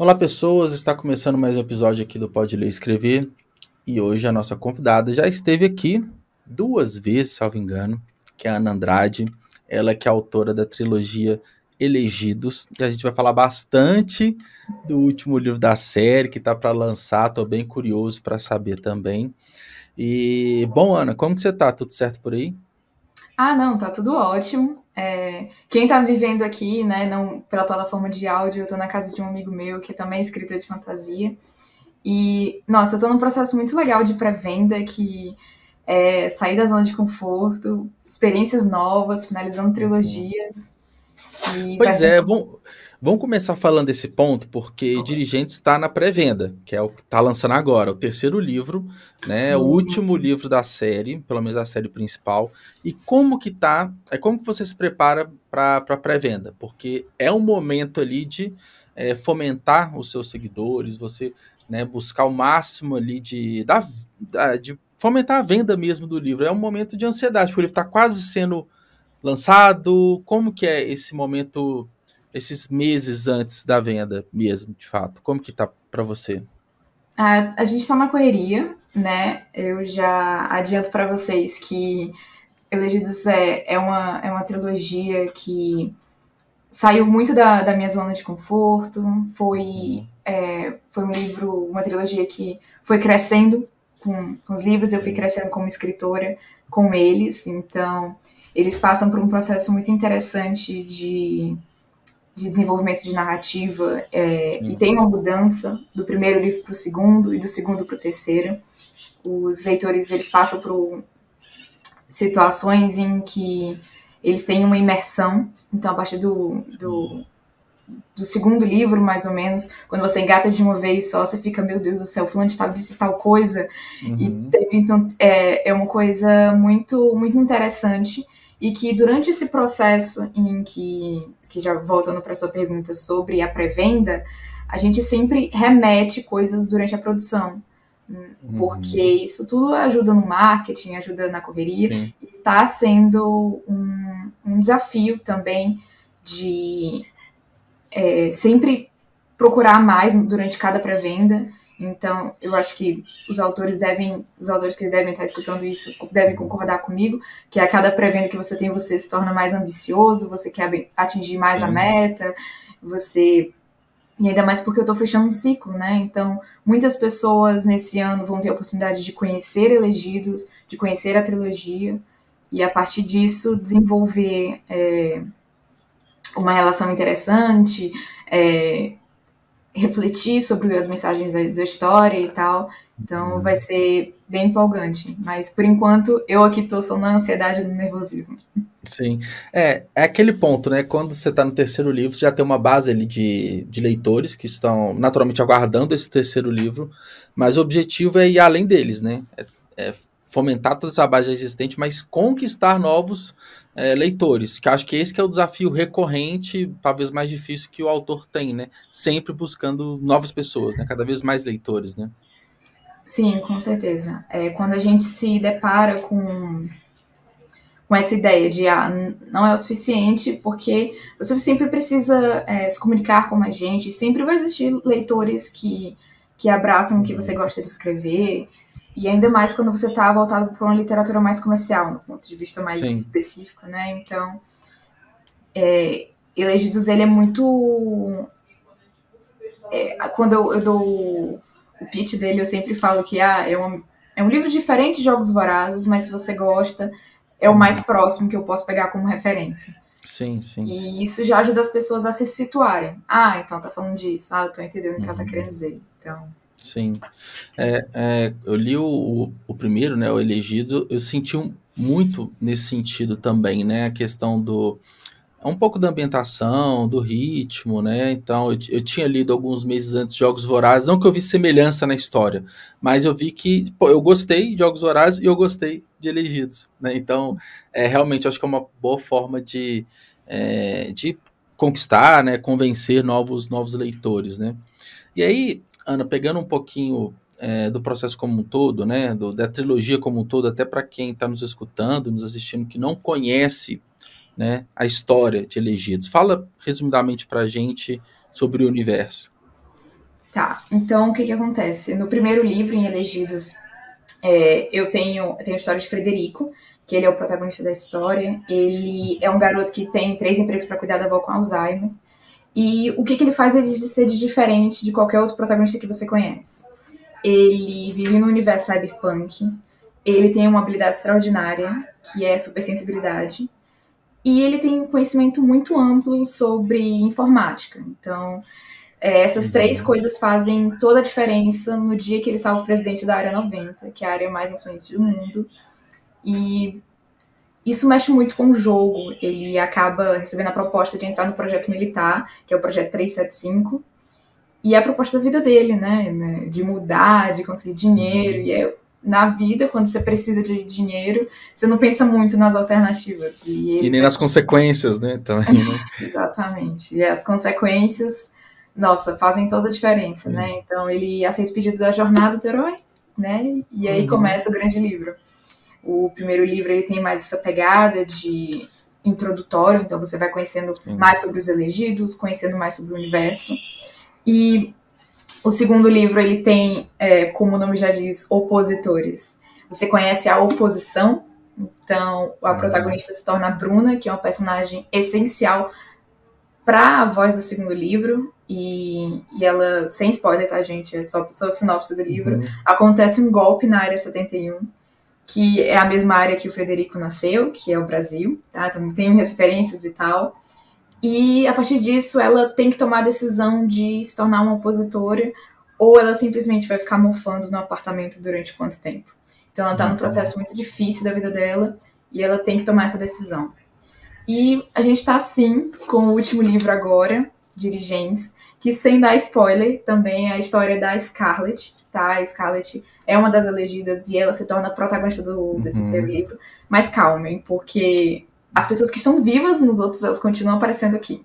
Olá, pessoas! Está começando mais um episódio aqui do Pode Ler e Escrever. E hoje a nossa convidada já esteve aqui duas vezes, salvo engano, que é a Ana Andrade. Ela que é autora da trilogia Elegidos. E a gente vai falar bastante do último livro da série que está para lançar. Estou bem curioso para saber também. E, bom, Ana, como que você tá? Tudo certo por aí? Ah, não, tá tudo ótimo. Quem tá me vendo aqui, né, não pela plataforma de áudio, eu tô na casa de um amigo meu que também é escritor de fantasia. E, nossa, eu tô num processo muito legal de pré-venda, que é sair da zona de conforto, experiências novas, finalizando Uhum. trilogias, e vai Pois ser. é, vamos começar falando desse ponto, porque Dirigentes está na pré-venda, que é o que está lançando agora, o terceiro livro, né, o Sim. último livro da série, pelo menos a série principal. E como que tá, como que você se prepara para a pré-venda? Porque é um momento ali de fomentar os seus seguidores, você, né, buscar o máximo ali de fomentar a venda mesmo do livro. É um momento de ansiedade, porque o livro está quase sendo lançado? Como que é esse momento, esses meses antes da venda mesmo, de fato? Como que tá para você? A gente tá na correria, né? Eu já adianto pra vocês que Elegidos é uma trilogia que saiu muito da minha zona de conforto. Uhum, Foi um livro, uma trilogia que foi crescendo com os livros, eu fui sim. crescendo como escritora com eles. Então, eles passam por um processo muito interessante de desenvolvimento de narrativa, e Sim. tem uma mudança do primeiro livro para o segundo e do segundo para o terceiro. Os leitores eles passam por situações em que eles têm uma imersão. Então, a partir Sim. do segundo livro, mais ou menos, quando você engata de uma vez só, você fica, meu Deus do céu, fulano de tal disse tal coisa. E Uhum, teve, então, é uma coisa muito, muito interessante. E que durante esse processo que já voltando para sua pergunta sobre a pré-venda, a gente sempre remete coisas durante a produção. Porque uhum, isso tudo ajuda no marketing, ajuda na correria, sim. e está sendo um desafio também de sempre procurar mais durante cada pré-venda. Então, eu acho que os autores que devem estar escutando isso devem Uhum, concordar comigo, que a cada pré-venda que você tem, você se torna mais ambicioso, você quer atingir mais a sim. meta, você e ainda mais porque eu estou fechando um ciclo, né? Então, muitas pessoas nesse ano vão ter a oportunidade de conhecer Elegidos, de conhecer a trilogia, e a partir disso desenvolver uma relação interessante, é, refletir sobre as mensagens da história e tal. Então vai Uhum. ser bem empolgante. Mas por enquanto eu aqui tô só na ansiedade e no nervosismo. Sim. É aquele ponto, né? Quando você está no terceiro livro, você já tem uma base ali de leitores que estão naturalmente aguardando esse terceiro livro, mas o objetivo é ir além deles, né? É fomentar toda essa base já existente, mas conquistar novos leitores, que acho que esse que é o desafio recorrente, talvez mais difícil que o autor tem, né? Sempre buscando novas pessoas, né? Cada vez mais leitores, né? Sim, com certeza. Quando a gente se depara com essa ideia de não é o suficiente, porque você sempre precisa se comunicar com mais gente, sempre vai existir leitores que abraçam o que você Uhum. gosta de escrever, e ainda mais quando você está voltado para uma literatura mais comercial, no ponto de vista mais Sim. específico, né? Então, Elegidos, ele é muito. Quando eu dou o pitch dele, eu sempre falo que é um livro diferente de Jogos Vorazes, mas se você gosta, é o mais Uhum. próximo que eu posso pegar como referência. Sim, sim. E isso já ajuda as pessoas a se situarem. Ah, então tá falando disso. Ah, eu tô entendendo o que ela tá Uhum. querendo dizer. Então, Sim. Eu li o primeiro, né, o Elegidos, eu senti muito nesse sentido também, né, a questão um pouco da ambientação, do ritmo, né, então eu tinha lido alguns meses antes Jogos Vorazes, não que eu vi semelhança na história, mas eu vi que, pô, eu gostei de Jogos Vorazes e eu gostei de Elegidos, né, então, realmente, acho que é uma boa forma de conquistar, né, convencer novos leitores, né. E aí, Ana, pegando um pouquinho do processo como um todo, né, da trilogia como um todo, até para quem está nos escutando, nos assistindo, que não conhece, né, a história de Elegidos, fala resumidamente para a gente sobre o universo. Tá, então o que acontece? No primeiro livro, em Elegidos, eu tenho a história de Frederico, que ele é o protagonista da história. Ele é um garoto que tem 3 empregos para cuidar da avó com Alzheimer. E o que ele faz é de ser de diferente de qualquer outro protagonista que você conhece. Ele vive no universo cyberpunk, ele tem uma habilidade extraordinária, que é supersensibilidade, e ele tem um conhecimento muito amplo sobre informática. Então, essas 3 coisas fazem toda a diferença no dia que ele salva o presidente da Área 90, que é a área mais influente do mundo. E isso mexe muito com o jogo. Ele acaba recebendo a proposta de entrar no projeto militar, que é o projeto 375, e é a proposta da vida dele, né? De mudar, de conseguir dinheiro. E na vida, quando você precisa de dinheiro, você não pensa muito nas alternativas. E nem nas consequências, né? Também, né? Exatamente. E as consequências, nossa, fazem toda a diferença, né? Então ele aceita o pedido da jornada do herói, né? E aí começa o grande livro. O primeiro livro ele tem mais essa pegada de introdutório, então você vai conhecendo mais sobre os elegidos, conhecendo mais sobre o universo. E o segundo livro ele tem, como o nome já diz, opositores. Você conhece a oposição, então a protagonista se torna a Bruna, que é um personagem essencial para a voz do segundo livro. E ela, sem spoiler, tá, gente? É só a sinopse do livro. Acontece um golpe na Área 71, que é a mesma área que o Frederico nasceu, que é o Brasil, tá? Então tem referências e tal. E a partir disso ela tem que tomar a decisão de se tornar uma opositora, ou ela simplesmente vai ficar mofando no apartamento durante quanto tempo. Então ela tá num processo muito difícil da vida dela e ela tem que tomar essa decisão. E a gente tá assim com o último livro agora, Dirigentes, que, sem dar spoiler, também é a história da Scarlett, tá? A Scarlett é uma das elegidas e ela se torna a protagonista do terceiro livro. Mas calmem, porque as pessoas que estão vivas nos outros, elas continuam aparecendo aqui.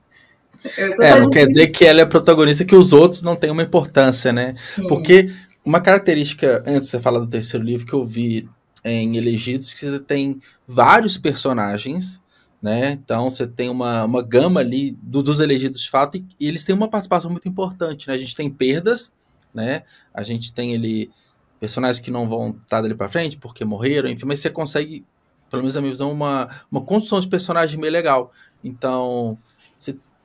Não quer dizer que ela é protagonista, que os outros não têm uma importância, né? Sim. Porque uma característica, antes de você falar do terceiro livro, que eu vi em Elegidos, que você tem vários personagens, né? Então você tem uma gama ali dos elegidos de fato, e eles têm uma participação muito importante, né? A gente tem perdas, né? A gente tem ali personagens que não vão estar dali para frente porque morreram, enfim, mas você consegue, pelo menos na minha visão, uma construção de personagem meio legal. Então,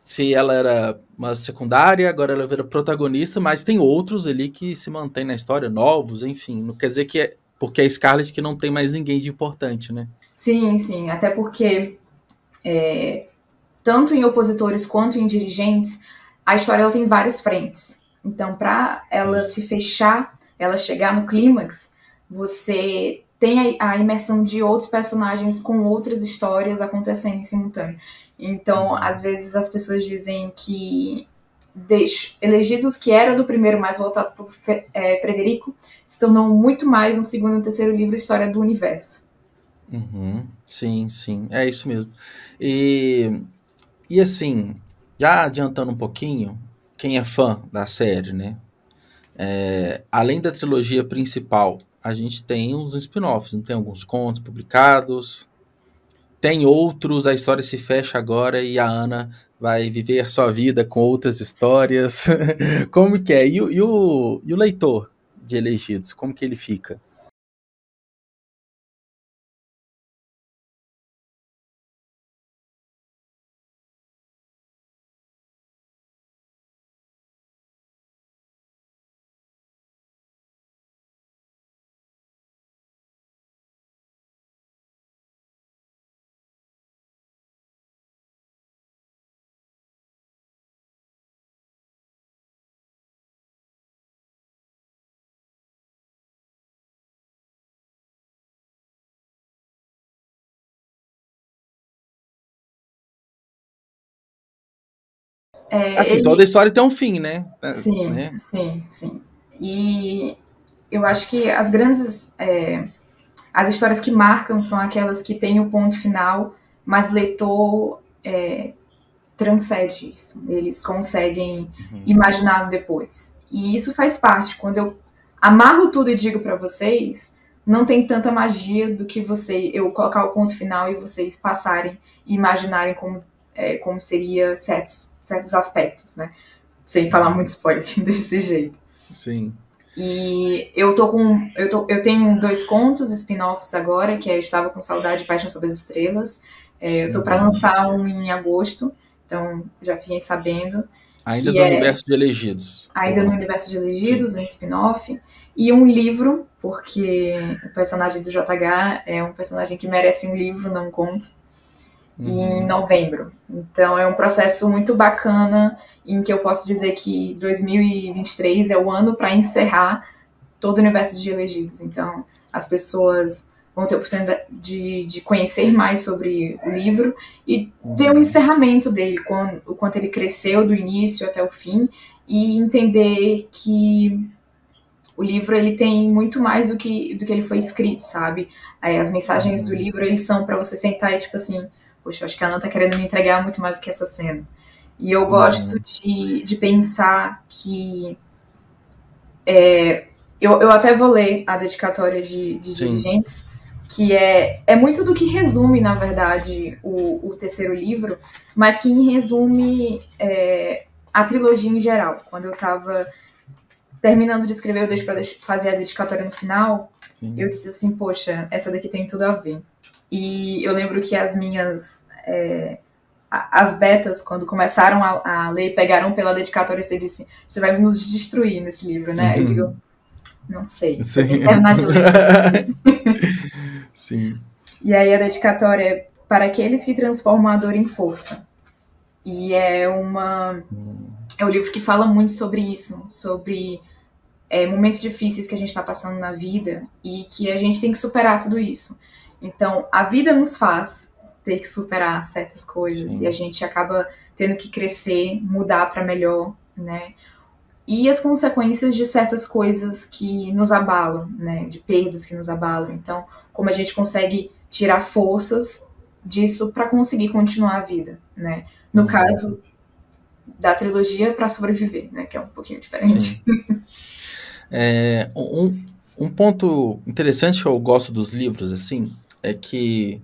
se ela era uma secundária, agora ela vira protagonista, mas tem outros ali que se mantêm na história, novos, enfim. Não quer dizer que é porque é Scarlett que não tem mais ninguém de importante, né? Sim, sim. Até porque tanto em opositores quanto em dirigentes, a história ela tem várias frentes. Então, para ela se fechar, ela chegar no clímax, você tem a imersão de outros personagens com outras histórias acontecendo em simultâneo. Então, às vezes as pessoas dizem que Elegidos, que era do primeiro mais voltado para o Frederico, se tornou muito mais no segundo e no terceiro livro História do Universo. Sim, sim, é isso mesmo. E assim, já adiantando um pouquinho, quem é fã da série, né? Além da trilogia principal, a gente tem uns spin-offs, não tem alguns contos publicados, tem outros, a história se fecha agora e a Ana vai viver sua vida com outras histórias. Como que é? E o leitor de Elegidos, como que ele fica? Assim, toda história tem um fim, né? Sim, né? Sim. E eu acho que as grandes... as histórias que marcam são aquelas que têm o ponto final, mas o leitor transcende isso. Eles conseguem imaginar no depois. E isso faz parte. Quando eu amarro tudo e digo para vocês, não tem tanta magia do que eu colocar o ponto final e vocês passarem e imaginarem como seria certos aspectos, né? sem falar muito spoiler desse jeito. Sim. E eu tenho 2 contos spin-offs agora, que é Estava com Saudade e Paixão sobre as Estrelas. Eu tô para lançar um em agosto, então já fiquei sabendo. Ainda do universo de Elegidos. Ainda no universo de Elegidos, um spin-off. E um livro, porque o personagem do JH é um personagem que merece um livro, não um conto, em novembro. Então é um processo muito bacana, em que eu posso dizer que 2023 é o ano para encerrar todo o universo de Elegidos. Então as pessoas vão ter a oportunidade de conhecer mais sobre o livro e ver o encerramento dele, o quanto ele cresceu do início até o fim, e entender que o livro ele tem muito mais do que ele foi escrito, sabe? As mensagens do livro, eles são para você sentar e tipo assim, poxa, acho que a Ana tá querendo me entregar muito mais do que essa cena. E eu gosto de pensar que eu até vou ler a dedicatória de Dirigentes, que é muito do que resume, na verdade, o terceiro livro, mas que resume a trilogia em geral. Quando eu estava terminando de escrever, eu deixo para fazer a dedicatória no final, eu disse assim, poxa, essa daqui tem tudo a ver. E eu lembro que as minhas... as betas, quando começaram a ler, pegaram pela dedicatória e você disse, você vai nos destruir nesse livro, né? Eu digo, não sei, eu tenho que terminar de ler. Sim. E aí a dedicatória é para aqueles que transformam a dor em força. E é um livro que fala muito sobre isso, sobre momentos difíceis que a gente está passando na vida e que a gente tem que superar tudo isso. Então, a vida nos faz ter que superar certas coisas e a gente acaba tendo que crescer, mudar para melhor, né? E as consequências de certas coisas que nos abalam, né? De perdas que nos abalam. Então, como a gente consegue tirar forças disso para conseguir continuar a vida, né? No caso da trilogia, para sobreviver, né? Que é um pouquinho diferente. Um ponto interessante que eu gosto dos livros, assim, é que,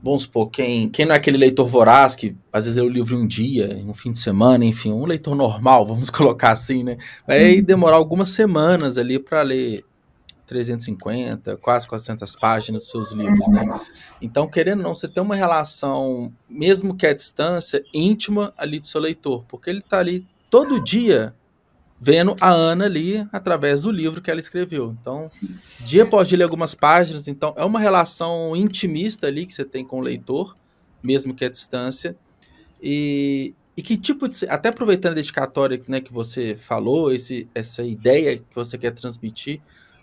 vamos supor, quem não é aquele leitor voraz que às vezes lê o livro em um dia, em um fim de semana, enfim, um leitor normal, vamos colocar assim, né? Vai demorar algumas semanas ali para ler 350, quase 400 páginas dos seus livros, né? Então, querendo ou não, você tem uma relação, mesmo que à distância, íntima ali do seu leitor, porque ele está ali todo dia vendo a Ana ali através do livro que ela escreveu. Então, dia após dia, ler algumas páginas. Então, é uma relação intimista ali que você tem com o leitor, mesmo que à distância. E que tipo de... Até aproveitando a dedicatória, né, que você falou, essa ideia que você quer transmitir,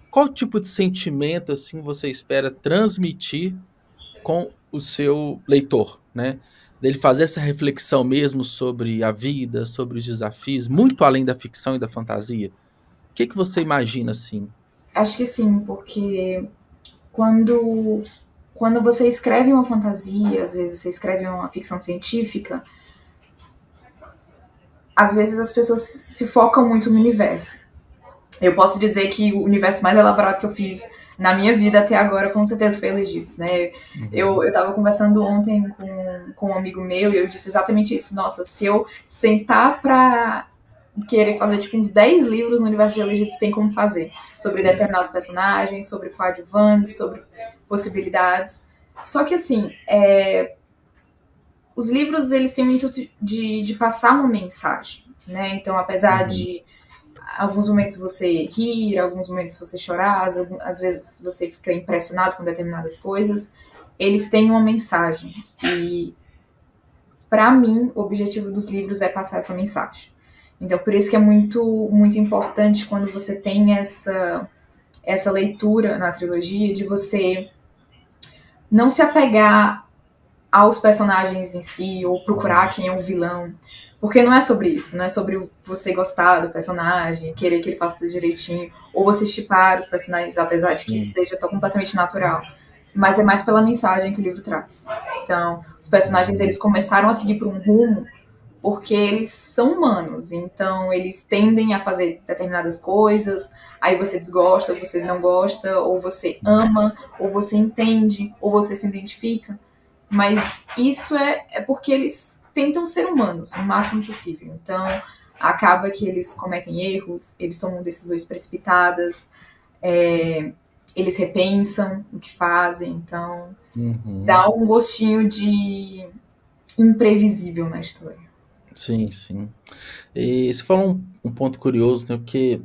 qual tipo de sentimento assim você espera transmitir com o seu leitor, né? Dele fazer essa reflexão mesmo sobre a vida, sobre os desafios, muito além da ficção e da fantasia. O que você imagina, assim? Acho que sim, porque quando você escreve uma fantasia, às vezes você escreve uma ficção científica, às vezes as pessoas se focam muito no universo. Eu posso dizer que o universo mais elaborado que eu fiz na minha vida até agora, com certeza, foi Elegidos, né? Eu tava conversando ontem com um amigo meu e eu disse exatamente isso. Nossa, se eu sentar pra querer fazer, tipo, uns 10 livros no universo de Elegidos, tem como fazer. Sobre determinados personagens, sobre coadjuvantes, sobre possibilidades. Só que, assim, os livros, eles têm o intuito de passar uma mensagem, né? Então, apesar de alguns momentos você rir, alguns momentos você chorar, às vezes você fica impressionado com determinadas coisas, eles têm uma mensagem. E, para mim, o objetivo dos livros é passar essa mensagem. Então, por isso que é muito, muito importante quando você tem essa leitura na trilogia, de você não se apegar aos personagens em si, ou procurar quem é o vilão. Porque não é sobre isso, não é sobre você gostar do personagem, querer que ele faça tudo direitinho, ou você shippar os personagens, apesar de que seja tão completamente natural. Mas é mais pela mensagem que o livro traz. Então, os personagens, eles começaram a seguir por um rumo porque eles são humanos, então eles tendem a fazer determinadas coisas, aí você desgosta, ou você não gosta, ou você ama, ou você entende, ou você se identifica. Mas isso é porque eles tentam ser humanos o máximo possível. Então, acaba que eles cometem erros, eles tomam decisões precipitadas, eles repensam o que fazem, então dá um gostinho de imprevisível na história. Sim, sim. E você falou um ponto curioso, né? Porque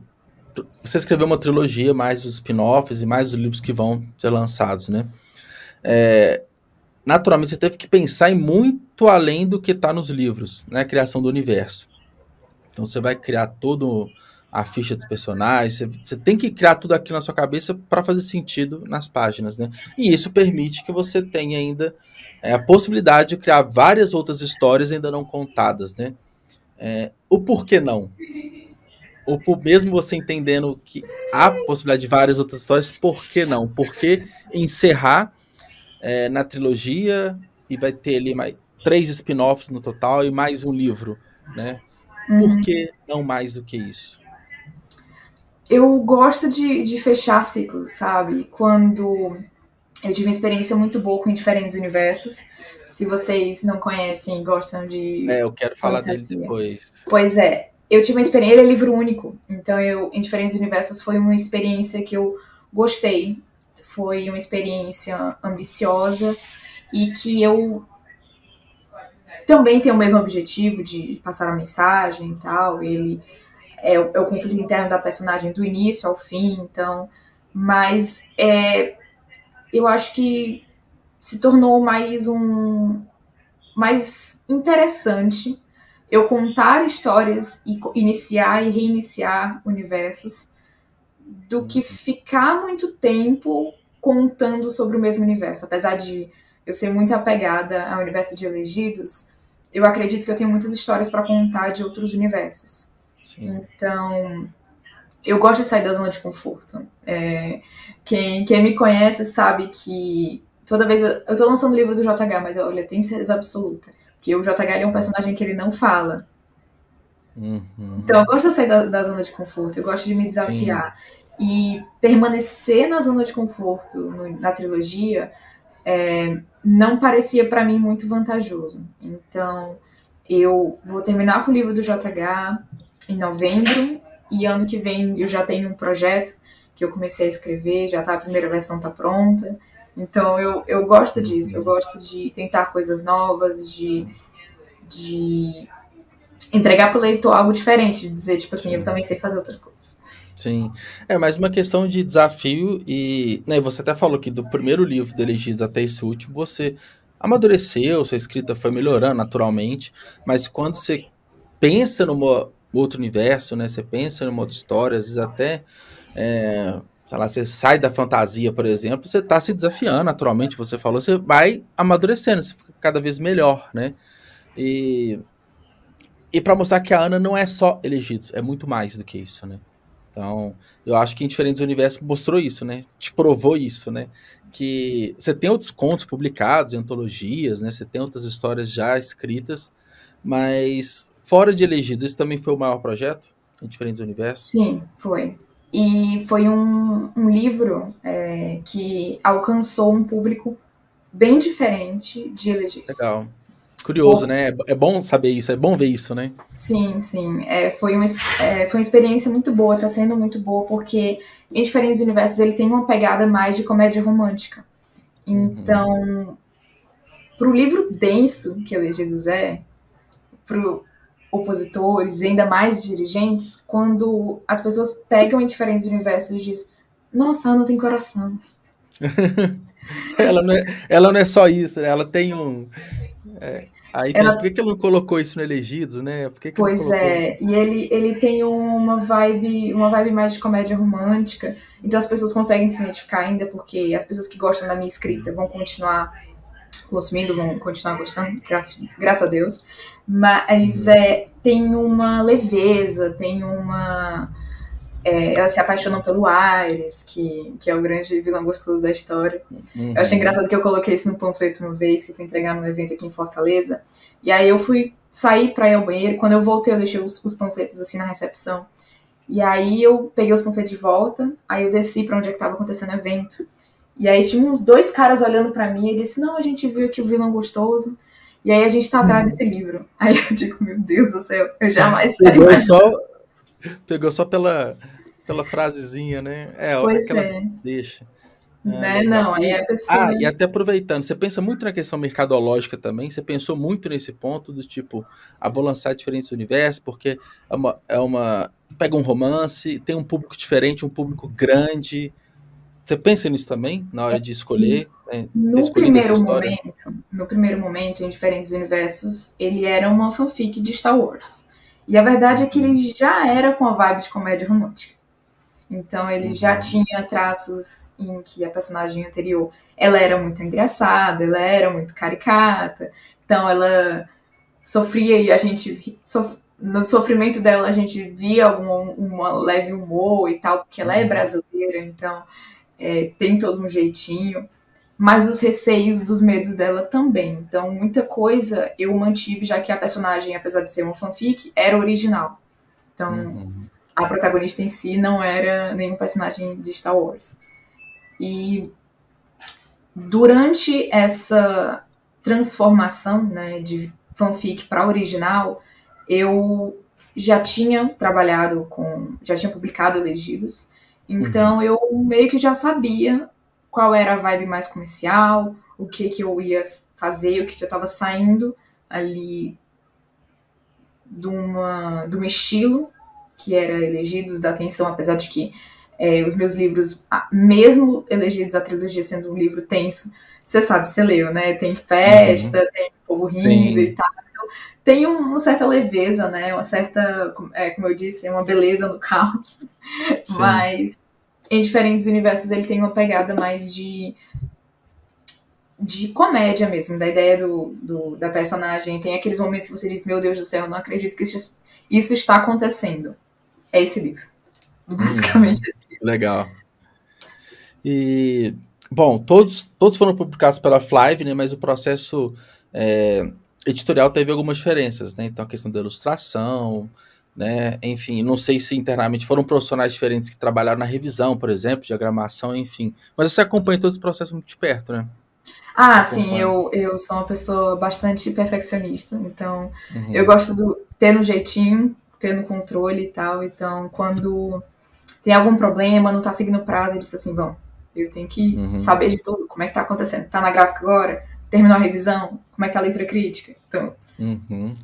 você escreveu uma trilogia, mais os spin-offs e mais os livros que vão ser lançados, né? Naturalmente, você teve que pensar em muito além do que está nos livros, né? A criação do universo. Então, você vai criar toda a ficha dos personagens, você tem que criar tudo aquilo na sua cabeça para fazer sentido nas páginas, né? E isso permite que você tenha ainda a possibilidade de criar várias outras histórias ainda não contadas, né? O porquê não? Ou mesmo você entendendo que há possibilidade de várias outras histórias, por que não? Por que encerrar na trilogia e vai ter ali mais 3 spin-offs no total e mais um livro, né? Por que não mais do que isso? Eu gosto de fechar ciclos, sabe? Quando eu tive uma experiência muito boa com Diferentes Universos. Se vocês não conhecem e gostam de eu quero falar dele fantasia. depois. Pois é, eu tive uma experiência, ele é livro único, então em Diferentes Universos foi uma experiência que eu gostei, foi uma experiência ambiciosa e que eu também tenho o mesmo objetivo de passar a mensagem e tal, ele é o conflito interno da personagem do início ao fim, então, mas eu acho que se tornou mais interessante eu contar histórias e iniciar e reiniciar universos do que ficar muito tempo contando sobre o mesmo universo. Apesar de eu ser muito apegada ao universo de Elegidos, eu acredito que eu tenho muitas histórias para contar de outros universos. Sim. Então, eu gosto de sair da zona de conforto. Quem me conhece sabe que toda vez eu tô lançando o livro do JH, mas olha, tem certeza absoluta. Porque o JH é um personagem que ele não fala. Então eu gosto de sair da zona de conforto, eu gosto de me desafiar. Sim. E permanecer na zona de conforto na trilogia não parecia para mim muito vantajoso. Então eu vou terminar com o livro do JH em novembro e ano que vem eu já tenho um projeto que eu comecei a escrever, já tá, a primeira versão tá pronta. Então eu gosto disso, eu gosto de tentar coisas novas, de entregar pro leitor algo diferente, de dizer, tipo assim, eu também sei fazer outras coisas. Sim, mais uma questão de desafio e, né, você até falou que do primeiro livro do Elegidos até esse último, você amadureceu, sua escrita foi melhorando naturalmente, mas quando você pensa num outro universo, né, você pensa numa outra história, às vezes até, sei lá, você sai da fantasia, por exemplo, você está se desafiando naturalmente, você falou, você vai amadurecendo, você fica cada vez melhor, né, e para mostrar que a Ana não é só Elegidos, é muito mais do que isso, né. Então, eu acho que em Diferentes Universos mostrou isso, né? Te provou isso, né? Que você tem outros contos publicados, antologias, né? Você tem outras histórias já escritas, mas fora de Elegidos, esse também foi o maior projeto em Diferentes Universos? Sim, foi. E foi um livro que alcançou um público bem diferente de Elegidos. Legal. Curioso, né? É bom saber isso, é bom ver isso, né? Sim, sim. Foi uma experiência muito boa, tá sendo muito boa, porque em Diferentes Universos ele tem uma pegada mais de comédia romântica. Então, pro livro denso que Elegidos pro opositores e ainda mais dirigentes, quando as pessoas pegam em Diferentes Universos e dizem, nossa, Ana tem coração. ela não é só isso, né? Ela tem um... Aí pensa, por que ela não colocou isso no Elegidos, né? Por que pois não colocou... e ele tem uma vibe mais de comédia romântica, então as pessoas conseguem se identificar ainda, porque as pessoas que gostam da minha escrita vão continuar consumindo, vão continuar gostando, graças a Deus, mas tem uma leveza, tem uma... elas se apaixonam pelo Ares, que é o grande vilão gostoso da história. Eu achei engraçado que eu coloquei isso no panfleto uma vez, que eu fui entregar num evento aqui em Fortaleza, e aí eu fui sair pra ir ao banheiro, quando eu voltei eu deixei os panfletos assim na recepção, e aí eu peguei os panfletos de volta, aí eu desci pra onde é que tava acontecendo o evento, e aí tinha uns 2 caras olhando pra mim, e disse, não, a gente viu aqui o vilão gostoso, E aí a gente tá atrás desse livro. Aí eu digo, meu Deus do céu, eu jamais ficaria Pegou imaginando. só, pegou só pela frasezinha, né? É, Pois aquela é, deixa. Ah, né? legal. Não, aí E, a pessoa. e até aproveitando, você pensa muito na questão mercadológica também, você pensou muito nesse ponto do tipo, vou lançar diferentes universos, porque pega um romance, tem um público diferente, um público grande. Você pensa nisso também, na hora de escolher, né, ter No escolhido essa primeiro história? momento, no primeiro momento, em Diferentes Universos, ele era uma fanfic de Star Wars. E a verdade é que ele Uhum, já era com a vibe de comédia romântica. Então ele já uhum, tinha traços em que a personagem anterior ela era muito engraçada, ela era muito caricata. Então ela sofria e a gente no sofrimento dela a gente via uma leve humor e tal, porque ela é uhum, brasileira, então tem todo um jeitinho. Mas os receios dos medos dela também. Então, muita coisa eu mantive, já que a personagem, apesar de ser uma fanfic, era original. Então, uhum, a protagonista em si não era nenhum personagem de Star Wars. E durante essa transformação, né, de fanfic para original, eu já tinha trabalhado já tinha publicado Elegidos, uhum, então eu meio que já sabia qual era a vibe mais comercial, o que eu ia fazer, o que eu estava saindo ali de um estilo que era Elegidos da Atenção, apesar de que os meus livros, mesmo Elegidos a trilogia sendo um livro tenso, você sabe, você leu, né? Tem uhum. festa, tem povo rindo e Sim, tal. Tem uma certa leveza, né? Uma certa, como eu disse, uma beleza no caos. sim. Mas em Diferentes Universos ele tem uma pegada mais de comédia mesmo, da ideia da personagem. Tem aqueles momentos que você diz, meu Deus do céu, eu não acredito que isso está acontecendo. É esse livro. Basicamente Uhum. esse livro. Legal. E, bom, todos foram publicados pela Flive, né? Mas o processo é, editorial teve algumas diferenças, né? Então, a questão da ilustração, né? Enfim, não sei se internamente foram profissionais diferentes que trabalharam na revisão, por exemplo, diagramação, enfim. Mas você acompanha todo esse processo muito de perto, né? Você Ah, sim, acompanha. eu sou uma pessoa bastante perfeccionista, então eu Uhum, gosto de ter no jeitinho, ter no controle e tal. Então, quando tem algum problema, não tá seguindo o prazo, eu disse assim, vamos, eu tenho que uhum, saber de tudo, como é que tá acontecendo, tá na gráfica agora, terminou a revisão, como é que tá a leitura crítica. Então, uhum.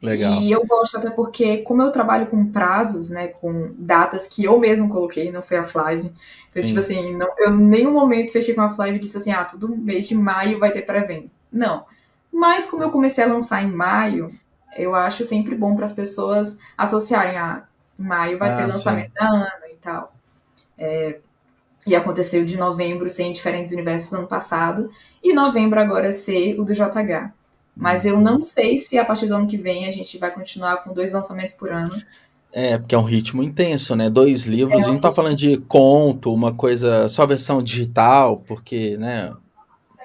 e Legal. eu gosto até porque, como eu trabalho com prazos, né, com datas que eu mesmo coloquei, não foi a Flive, então, tipo Sim. assim, não, eu em nenhum momento fechei com a Flive e disse assim, todo mês de maio vai ter pré-venda. Não. Mas como eu comecei a lançar em maio, eu acho sempre bom para as pessoas associarem em maio vai ter Ah, lançamento sim. da Ana e tal. E aconteceu de novembro ser em Diferentes Universos no ano passado, e novembro agora ser o do JH. Mas eu Uhum. não sei se a partir do ano que vem a gente vai continuar com 2 lançamentos por ano. É, porque é um ritmo intenso, né? 2 livros, É e um não tá falando ritmo. de conto, uma coisa, só versão digital, porque, né,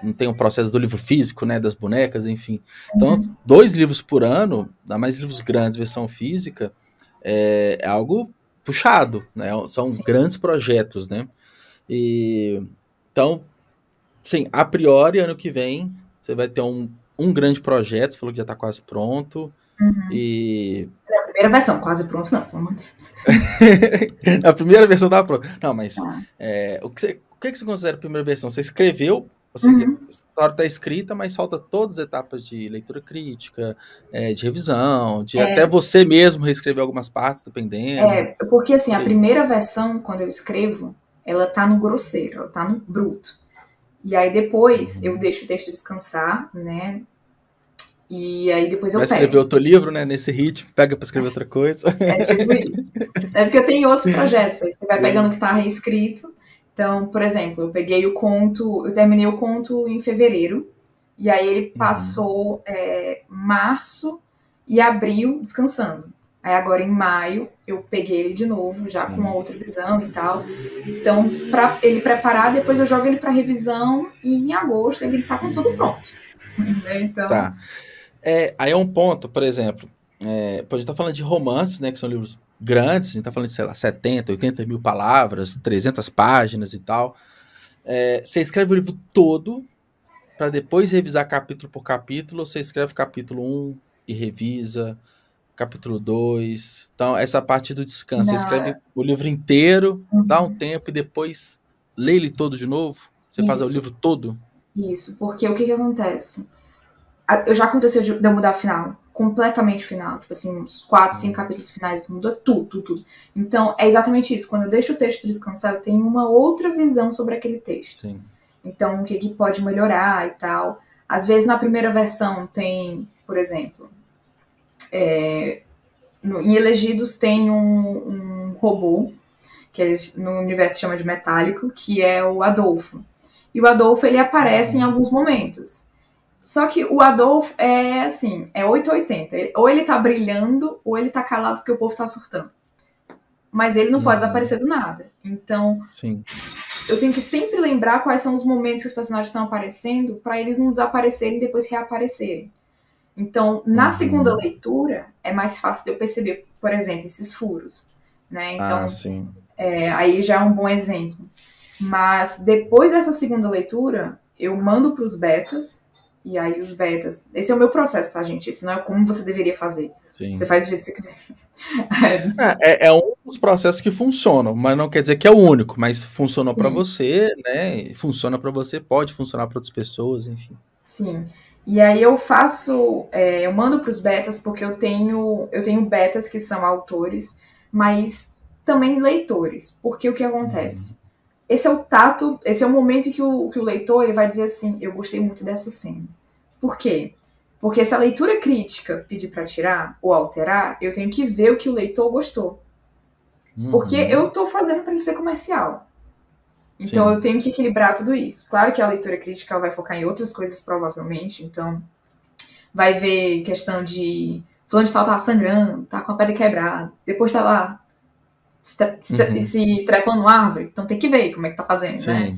não tem o processo do livro físico, né, das bonecas, enfim. Então, 2 livros por ano, dá mais livros grandes, versão física, é algo puxado, né? São Sim. grandes projetos, né? E, então, sim, a priori, ano que vem, você vai ter um grande projeto, você falou que já tá quase pronto, e É a primeira versão, quase pronto, não, pelo amor de Deus. a primeira versão tava pronta. Não, mas Tá. o que você considera a primeira versão? Você escreveu, assim, a Uhum. história está escrita, mas falta todas as etapas de leitura crítica, de revisão, de até você mesmo reescrever algumas partes, dependendo, Porque assim, por a aí. primeira versão, quando eu escrevo, ela tá no grosseiro, ela tá no bruto. E aí depois eu Uhum. deixo o texto descansar, né? E aí depois Vai eu escrever pego. outro livro, né? Nesse ritmo, pega para escrever outra coisa. É tipo isso. É porque eu tenho outros projetos, aí você vai pegando o Sim. que tá reescrito. Então, por exemplo, eu peguei o conto, eu terminei o conto em fevereiro, e aí ele Uhum. passou março e abril descansando. Aí agora em maio eu peguei ele de novo, já com uma Sim. outra visão e tal. Então, para ele preparar, depois eu jogo ele para revisão e em agosto ele tá com tudo Uhum. pronto. Então, Tá. Aí é um ponto, por exemplo, pode estar falando de romances, né, que são livros grandes, a gente tá falando de, sei lá, 70, 80 mil palavras, 300 páginas e tal. Você escreve o livro todo, para depois revisar capítulo por capítulo, ou você escreve capítulo 1 e revisa, capítulo 2. Então, essa parte do descanso, você Na, escreve o livro inteiro, dá um uhum, tempo e depois lê ele todo de novo? Você faz o isso, livro todo? isso. Porque o que que acontece? Eu já aconteceu de eu mudar final, completamente final. Tipo assim, uns 4, 5 Hum, capítulos finais, muda tudo, tudo, tudo. Então, é exatamente isso. Quando eu deixo o texto descansar, eu tenho uma outra visão sobre aquele texto. sim. Então, o que, que pode melhorar e tal. Às vezes, na primeira versão, tem, por exemplo, em Elegidos tem um robô, que eles, no universo chama de metálico, que é o Adolfo. E o Adolfo, ele aparece em Uhum. alguns momentos. Só que o Adolfo é assim, é 880. Ou ele tá brilhando, ou ele tá calado porque o povo tá surtando. Mas ele não pode Uhum. desaparecer do nada. Então, Sim. eu tenho que sempre lembrar quais são os momentos que os personagens estão aparecendo para eles não desaparecerem e depois reaparecerem. Então, na segunda Uhum. leitura, é mais fácil de eu perceber, por exemplo, esses furos. Né? Ah, Então, sim. aí já é um bom exemplo. Mas depois dessa segunda leitura, eu mando para os betas, e aí os betas. Esse é o meu processo, tá, gente? Esse não é como você deveria fazer. Você Sim. faz do jeito que você quiser. É um dos processos que funcionam, mas não quer dizer que é o único, mas funcionou para Sim, você, né? Funciona para você, pode funcionar para outras pessoas, enfim. sim. E aí eu faço, eu mando para os betas porque eu tenho betas que são autores, mas também leitores. Porque o que Uhum. acontece? Esse é o tato, esse é o momento que o leitor ele vai dizer assim, eu gostei muito dessa cena. Por quê? Porque se a leitura crítica pedir para tirar ou alterar, eu tenho que ver o que o leitor gostou. Porque eu Uhum. estou fazendo para ele ser comercial. Então eu Sim. tenho que equilibrar tudo isso. Claro que a leitura crítica ela vai focar em outras coisas, provavelmente. Então vai ver questão de fulano de tal tá sangrando, tá com a pedra quebrada. Depois tá lá Uhum. se trepando uma árvore. Então tem que ver como é que tá fazendo, né? Sim.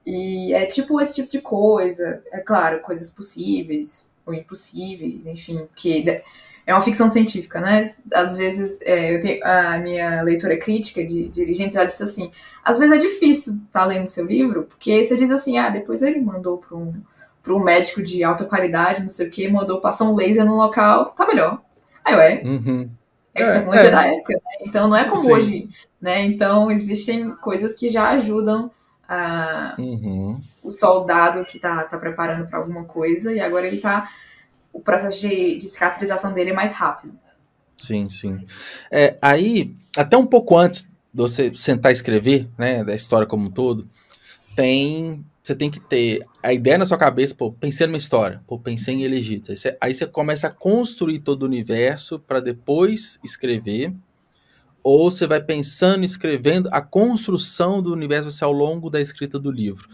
E é tipo esse tipo de coisa. É claro, coisas possíveis ou impossíveis, enfim, porque é uma ficção científica, né? Às vezes, eu tenho, a minha leitora crítica de dirigentes, ela disse assim, às vezes é difícil estar tá lendo seu livro, porque você diz assim, depois ele mandou para um médico de alta qualidade, não sei o que, mandou, passou um laser no local, tá melhor. Aí, Uhum. é tecnologia da época, né? Então não é como Sim. hoje, né? Então existem coisas que já ajudam a, Uhum. o soldado que tá preparando para alguma coisa e agora ele tá. O processo de cicatrização dele é mais rápido. Sim, sim. Aí, até um pouco antes de você sentar e escrever, né, da história como um todo, você tem que ter a ideia na sua cabeça, pô, pensei numa história, pô, pensei em Elegito. Aí você começa a construir todo o universo para depois escrever, ou você vai pensando, escrevendo, a construção do universo vai ser ao longo da escrita do livro.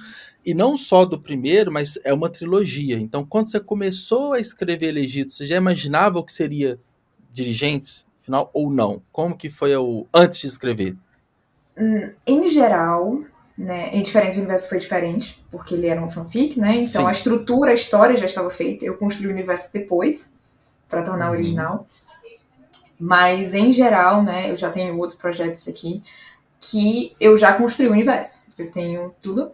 E não só do primeiro, mas é uma trilogia. Então, quando você começou a escrever Elegito, você já imaginava o que seria Dirigentes, final, ou não? Como que foi o antes de escrever? Em geral, né, em diferentes universos foi diferente, porque ele era um fanfic, né? Então a Sim. estrutura, a história já estava feita. Eu construí o universo depois para tornar Uhum. original. Mas em geral, né, eu já tenho outros projetos aqui que eu já construí o universo. Eu tenho tudo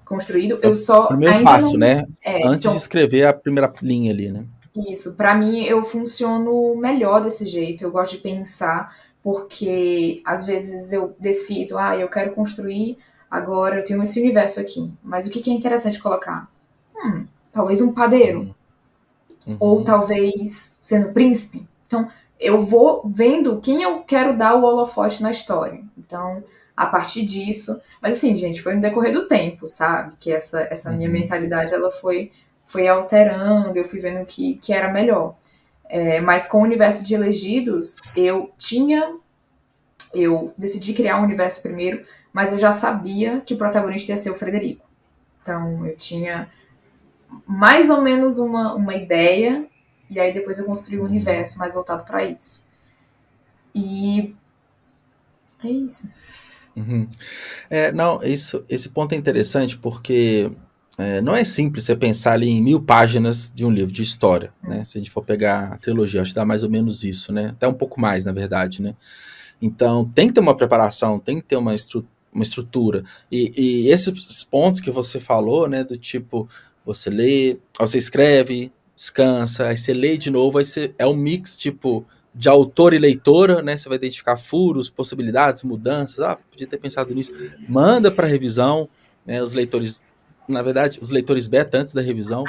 construído. É Eu o só primeiro ainda passo, não. né? Antes de Então, escrever a primeira linha ali, né? isso, para mim eu funciono melhor desse jeito. Eu gosto de pensar, porque às vezes eu decido, eu quero construir agora, eu tenho esse universo aqui. Mas o que que é interessante colocar? Talvez um padeiro, Uhum. ou Uhum. talvez sendo príncipe. Então, eu vou vendo quem eu quero dar o holofote na história. Então, a partir disso. Mas assim, gente, foi no decorrer do tempo, sabe? Que essa minha Uhum. mentalidade ela foi alterando, eu fui vendo que era melhor. Mas com o universo de Elegidos, eu decidi criar um universo primeiro, mas eu já sabia que o protagonista ia ser o Frederico. Então eu tinha mais ou menos uma ideia, e aí depois eu construí um Uhum. universo mais voltado para isso. E é isso. Uhum. Não, esse ponto é interessante porque não é simples você pensar ali em 1000 páginas de um livro de história, né? Se a gente for pegar a trilogia, acho que dá mais ou menos isso, né? Até um pouco mais, na verdade, né? Então, tem que ter uma preparação, tem que ter uma estrutura. E esses pontos que você falou, né, do tipo, Você lê, você escreve, descansa, aí você lê de novo, aí você, é um mix, tipo, de autor e leitora, né? Você vai identificar furos, possibilidades, mudanças. Ah, podia ter pensado nisso. Manda para revisão, né? Os leitores, na verdade, os leitores beta antes da revisão.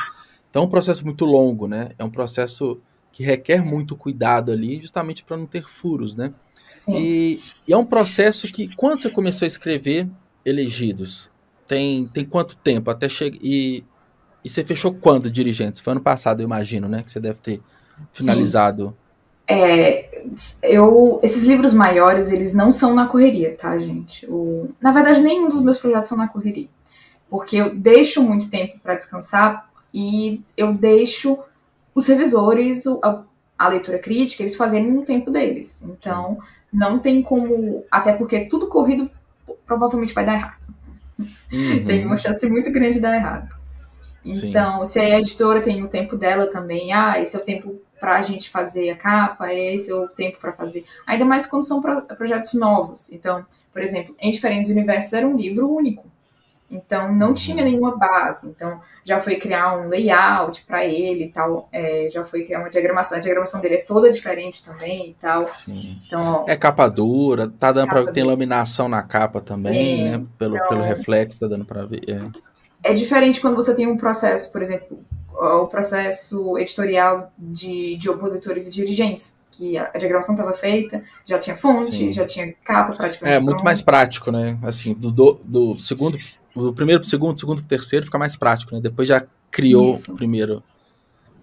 Então é um processo muito longo, né? É um processo que requer muito cuidado ali, justamente para não ter furos, né? Sim. E é um processo que, quando você começou a escrever Elegidos, tem quanto tempo até chegar? E você fechou quando, Dirigentes? Foi ano passado, eu imagino, né? Que você deve ter Sim. finalizado. Esses livros maiores, eles não são na correria, tá, gente? Na verdade, nenhum dos meus projetos são na correria. Porque eu deixo muito tempo para descansar e eu deixo os revisores, a leitura crítica, eles fazerem no tempo deles. Então, não tem como. Até porque tudo corrido provavelmente vai dar errado. Tem uma chance muito grande de dar errado. Então, se a editora tem o tempo dela também, esse é o tempo pra gente fazer a capa, esse é o tempo para fazer. Ainda mais quando são projetos novos. Então, por exemplo, Em Diferentes Universos era um livro único. Então, não tinha nenhuma base. Então, já foi criar um layout para ele e tal. Já foi criar uma diagramação. A diagramação dele é toda diferente também e tal. Sim. Então, é capa dura, tá dando para ver que tem laminação na capa também, né? Pelo reflexo, tá dando para ver. É diferente quando você tem um processo, por exemplo, o processo editorial de opositores e dirigentes, que a diagramação estava feita, já tinha fonte, Sim. já tinha capa praticamente. Muito mais prático, né? Assim, do segundo, do primeiro pro segundo pro terceiro fica mais prático, né? Depois já criou o primeiro.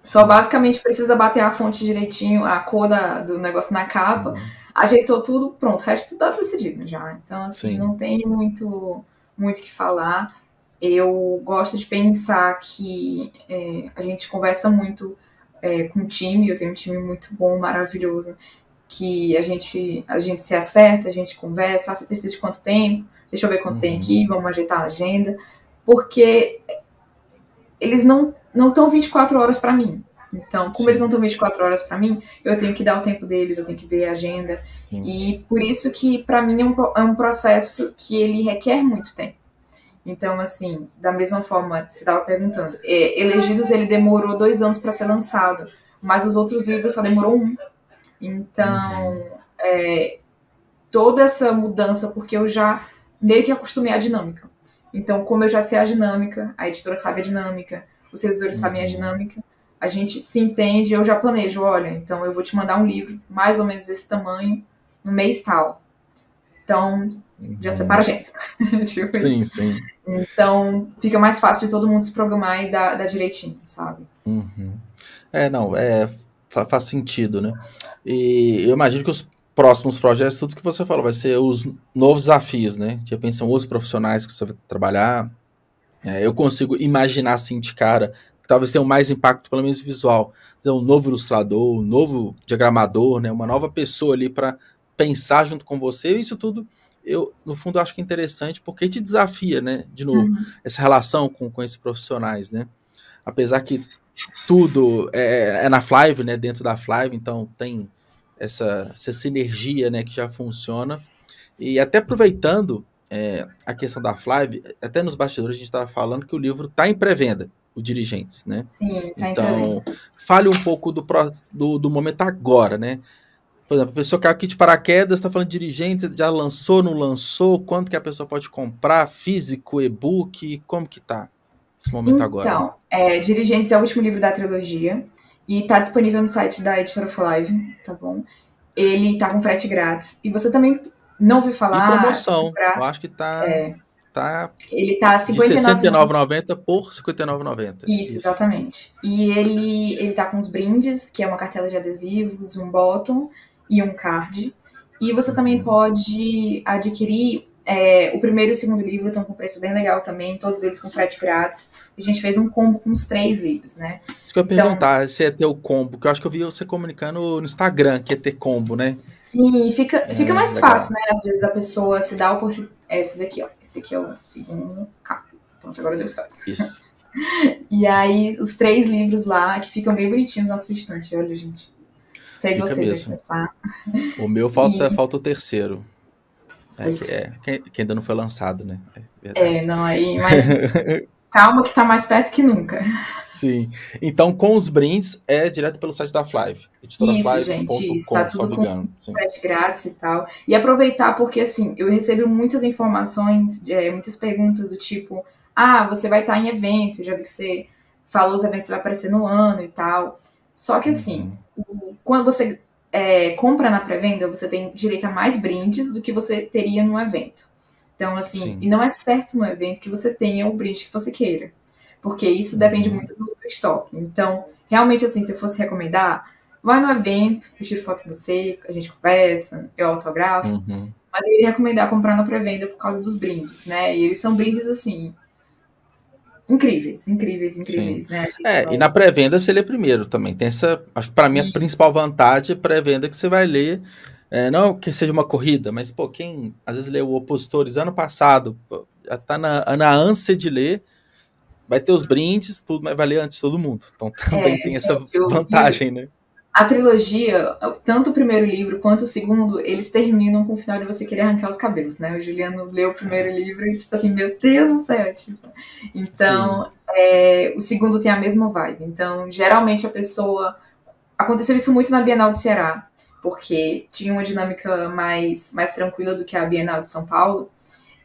Só basicamente precisa bater a fonte direitinho, a cor do negócio na capa, ajeitou tudo, pronto, o resto tá decidido já. Então, assim, não tem muito o que falar. Eu gosto de pensar que a gente conversa muito com o time, eu tenho um time muito bom, maravilhoso, que a gente se acerta, a gente conversa, você precisa de quanto tempo? Deixa eu ver quanto tem aqui, vamos ajeitar a agenda, porque eles não estão 24 horas para mim. Então, como eles não estão 24 horas para mim, eu tenho que dar o tempo deles, eu tenho que ver a agenda. E por isso que, para mim, é um processo que ele requer muito tempo. Então, assim, da mesma forma, você estava perguntando, Elegidos, ele demorou 2 anos para ser lançado, mas os outros livros só demorou 1. Então, toda essa mudança, porque eu já meio que acostumei à dinâmica. Então, como eu já sei a dinâmica, a editora sabe a dinâmica, os revisores sabem a dinâmica, a gente se entende, eu já planejo, olha, então eu vou te mandar um livro mais ou menos desse tamanho no mês tal. Então, já separa a agenda. Tipo isso. Sim. Então, fica mais fácil de todo mundo se programar e dar direitinho, sabe? Faz sentido, né? E eu imagino que os próximos projetos, tudo que você falou, vai ser os novos desafios, né? Já pensam os profissionais que você vai trabalhar. Eu consigo imaginar, assim, de cara, que talvez tenha mais impacto, pelo menos visual. Um novo ilustrador, um novo diagramador, né? Uma nova pessoa ali para pensar junto com você. Isso tudo, eu, no fundo, acho que é interessante, porque te desafia, né? De novo, essa relação com esses profissionais, né? Apesar que tudo é na Flive, né? Dentro da Flive, então tem essa sinergia, né? Que já funciona. E até aproveitando a questão da Flive, até nos bastidores a gente estava falando que o livro está em pré-venda, o Dirigentes, né? Sim, tá então, fale um pouco do momento agora, né? Por exemplo, a pessoa caiu aqui de paraquedas, está falando de Dirigentes, já lançou, não lançou, quanto que a pessoa pode comprar, físico, e-book, como que tá esse momento agora? Então, Dirigentes é o último livro da trilogia e está disponível no site da Editora Flive, tá bom? Ele tá com frete grátis e você também não ouviu falar... E promoção, eu acho que tá ele tá de R$ 69,90 por R$ 59,90. Isso, exatamente. E ele tá com os brindes, que é uma cartela de adesivos, um bottom e um card. E você também pode adquirir o primeiro e o segundo livro, estão com preço bem legal também, todos eles com frete grátis. A gente fez um combo com os 3 livros, né? Acho que eu ia perguntar se ia ter o combo, que eu acho que eu vi você comunicando no Instagram que ia ter combo, né? Sim, fica mais fácil, né? Às vezes a pessoa se dá a oportunidade. Esse daqui, ó. Esse aqui é o segundo capítulo. Pronto, agora deu certo. Isso. E aí, os 3 livros lá, que ficam bem bonitinhos na sua estante. Olha, gente. Sei que você vai pensar. O meu falta o terceiro. Que ainda não foi lançado, né? Não, aí, mas calma que tá mais perto que nunca. Sim. Então, com os brindes, é direto pelo site da Flive. Isso, gente, isso. Tá editoraflive.com, tudo salvo com engano. Sim. frete grátis e tal. E aproveitar porque, assim, eu recebo muitas informações, muitas perguntas do tipo, ah, você vai estar em evento, já vi que você falou os eventos que vai aparecer no ano e tal. Só que, assim, quando você compra na pré-venda, você tem direito a mais brindes do que você teria no evento. Então, assim, e não é certo no evento que você tenha o brinde que você queira. Porque isso depende muito do estoque. Então, realmente, assim, se eu fosse recomendar, vai no evento, eu tiro foto com você, a gente conversa, eu autografo. Mas eu iria recomendar comprar na pré-venda por causa dos brindes, né? E eles são brindes, assim, incríveis, incríveis, incríveis, Sim. né? A gente E vai... na pré-venda você lê primeiro também. Tem essa. Acho que para mim a principal vantagem é pré-venda que você vai ler. Não que seja uma corrida, mas, pô, quem às vezes leu Opositores ano passado, pô, já tá na ânsia de ler, vai ter os brindes, tudo, mas vai ler antes de todo mundo. Então também tem essa Gente, vantagem, né? a trilogia, tanto o primeiro livro quanto o segundo, eles terminam com o final de você querer arrancar os cabelos, né? O Juliano leu o primeiro livro e, tipo assim, meu Deus do céu, tipo. Então, o segundo tem a mesma vibe. Então, geralmente a pessoa... Aconteceu isso muito na Bienal de Ceará, porque tinha uma dinâmica mais tranquila do que a Bienal de São Paulo.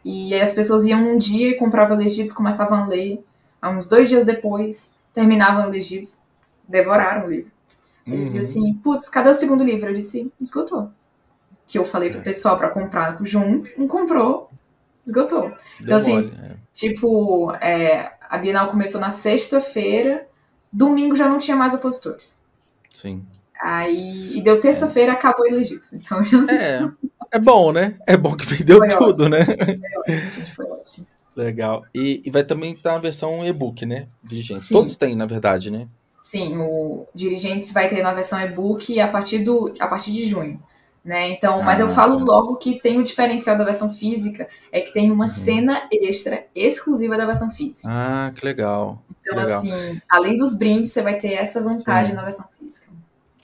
E aí as pessoas iam um dia e compravam Legidos, começavam a ler. Uns 2 dias depois, terminavam Legidos, devoraram o livro. Eles diziam assim, putz, cadê o segundo livro? Eu disse, esgotou. Que eu falei pro pessoal pra comprar junto, não comprou, esgotou. Então, assim, tipo, a Bienal começou na sexta-feira, domingo já não tinha mais opositores. Sim. Aí, e deu terça-feira, acabou Ilegítimos. Então, eu não tinha... É bom, né? É bom que vendeu foi tudo, ótimo. né? Foi ótimo, gente, foi ótimo. Legal. E vai também estar a versão e-book, né? Dirigentes. Sim. Todos têm, na verdade, né? Sim, o Dirigentes vai ter na versão e-book a partir de junho. Né? Então, mas eu falo logo que tem o diferencial da versão física, é que tem uma cena extra exclusiva da versão física. Ah, que legal. Então, que legal. assim, além dos brindes, você vai ter essa vantagem na versão física.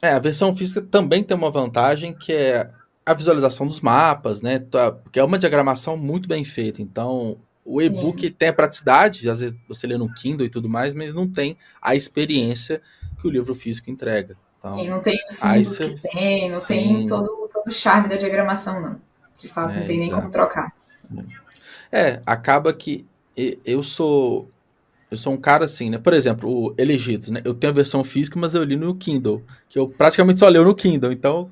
A versão física também tem uma vantagem que é a visualização dos mapas, né? Porque é uma diagramação muito bem feita. Então, o e-book tem a praticidade, às vezes você lê no Kindle e tudo mais, mas não tem a experiência que o livro físico entrega. Então, não tem os símbolos que tem, não tem todo o charme da diagramação, não. De fato, não tem nem como trocar. Acaba que eu sou um cara assim, né? Por exemplo, o Elegidos, né? Eu tenho a versão física, mas eu li no Kindle, que eu praticamente só leio no Kindle. Então,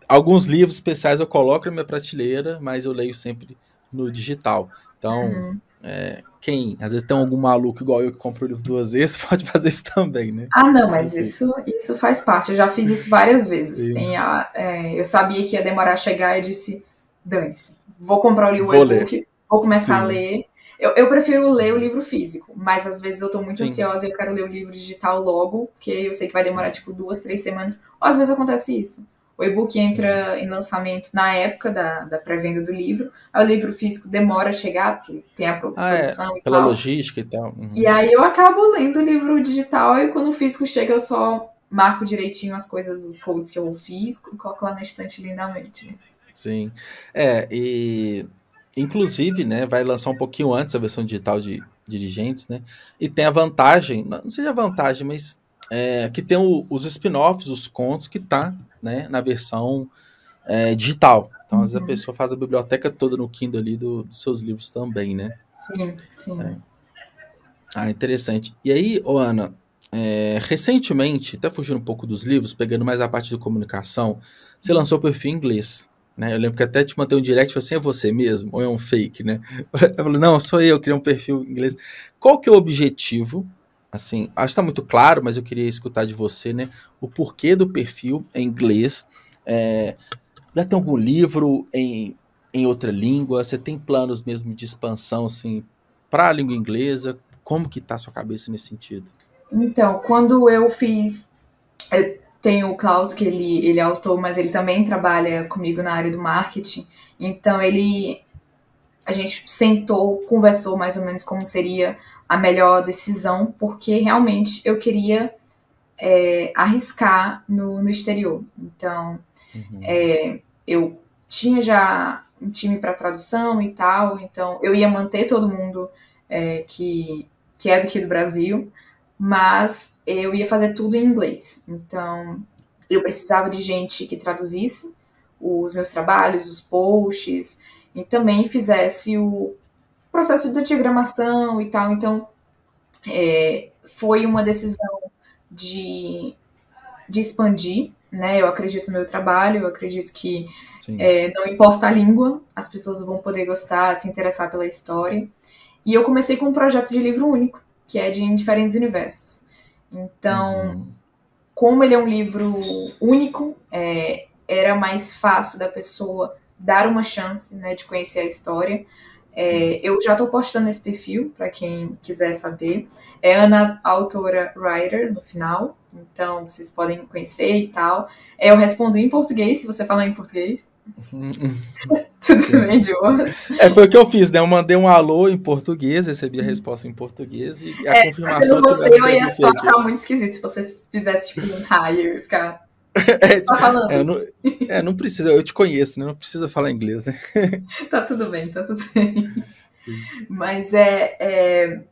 alguns livros especiais eu coloco na minha prateleira, mas eu leio sempre no digital. Então, quem às vezes tem algum maluco igual eu que compra o livro 2 vezes, pode fazer isso também, né? Ah, não, mas isso faz parte. Eu já fiz isso várias vezes. Eu sabia que ia demorar a chegar e eu disse, dane-se, vou comprar o e-book, vou começar a ler. Eu prefiro ler o livro físico, mas às vezes eu tô muito ansiosa e eu quero ler o livro digital logo, porque eu sei que vai demorar tipo 2, 3 semanas. Ou às vezes acontece isso. O e-book entra em lançamento na época da pré-venda do livro, aí o livro físico demora a chegar, porque tem a produção e pela tal. logística e tal. E aí eu acabo lendo o livro digital e quando o físico chega eu só marco direitinho as coisas, os codes que eu fiz e coloco lá na estante lindamente. Sim. E inclusive, né, vai lançar um pouquinho antes a versão digital de Dirigentes, né? E tem a vantagem, não seja a vantagem, mas que tem os spin-offs, os contos que tá, né, na versão digital. Então, às vezes a pessoa faz a biblioteca toda no Kindle ali dos seus livros também, né? Sim. Interessante. E aí, Ana, recentemente, até fugindo um pouco dos livros, pegando mais a parte de comunicação, você lançou o perfil em inglês. Né? Eu lembro que até te mandei um direct e falei assim, é você mesmo? Ou é um fake, né? Eu falei, não, sou eu, criei um perfil em inglês. Qual que é o objetivo? Assim, acho que está muito claro, mas eu queria escutar de você, né? O porquê do perfil em inglês. Já tem algum livro em outra língua? Você tem planos mesmo de expansão, assim, para a língua inglesa? Como que tá a sua cabeça nesse sentido? Então, quando eu fiz... Tem o Klaus, que ele é autor, mas ele também trabalha comigo na área do marketing. Então, a gente sentou, conversou mais ou menos como seria a melhor decisão, porque realmente eu queria arriscar no exterior. Então, eu tinha já um time para tradução e tal, então eu ia manter todo mundo que que é daqui do Brasil, mas eu ia fazer tudo em inglês. Então, eu precisava de gente que traduzisse os meus trabalhos, os posts, e também fizesse o processo de diagramação e tal. Então, foi uma decisão de, de expandir, né? Eu acredito no meu trabalho, eu acredito que Sim. não importa a língua, as pessoas vão poder gostar, se interessar pela história. E eu comecei com um projeto de livro único, que é de Em Diferentes Universos. Então, Uhum. como ele é um livro único, era mais fácil da pessoa dar uma chance, né, de conhecer a história. Sim. Eu já estou postando esse perfil para quem quiser saber. É Ana Autora Writer no final, então vocês podem conhecer e tal. Eu respondo em português, se você falar em português. Tudo Sim. bem de boa. Foi o que eu fiz, né? Eu mandei um alô em português, recebi a resposta em português e a Sendo confirmação que você, era eu do ia só Wikipedia. achar muito esquisito se você fizesse tipo um higher e ficar É, só falando. não, não precisa, eu te conheço, né? Não precisa falar inglês, né? Tá tudo bem, tá tudo bem. Sim. Mas e